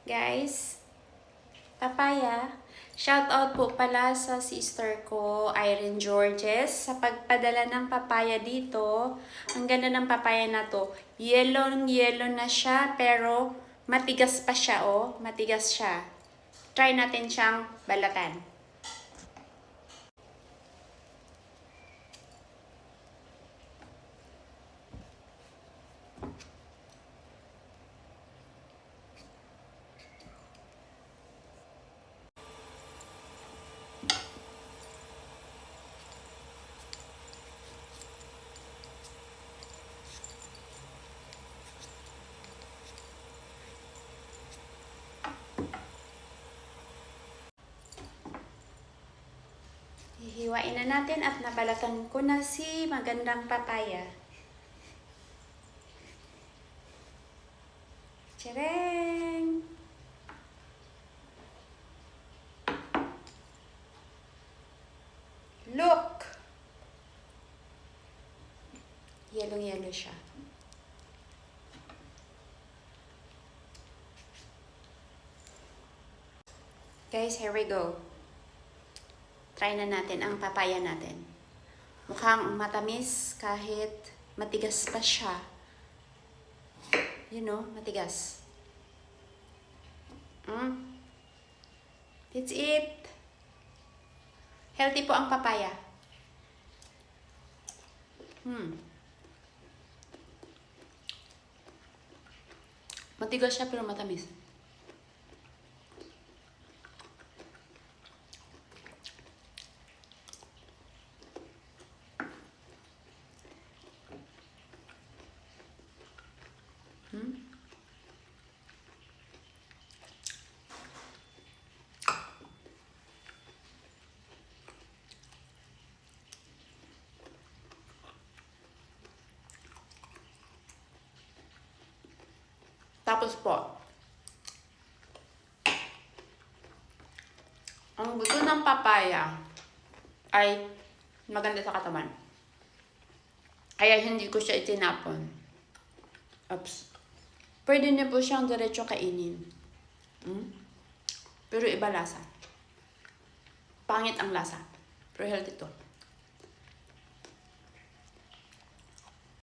Guys, papaya. Shout out po pala sa sister ko, Irene Georges, sa pagpadala ng papaya dito. Ang ganda ng papaya na to. Yellow na siya, pero matigas pa siya, oh. Matigas siya. Try natin siyang balatan. Hihiwain na natin at nabalatan ko na si magandang papaya. Tcharing! Look! Yellow siya. Guys, here we go. Try na natin ang papaya natin. Mukhang matamis kahit matigas pa siya. You know, matigas. That's it. Healthy po ang papaya. Matigas siya pero matamis. Tapos po, ang buto ng papaya ay maganda sa katawan. Kaya hindi ko siya itinapon. Oops. Pwede niyo po siyang diretso kainin. Pero iba lasa. Pangit ang lasa. Pero healthy to.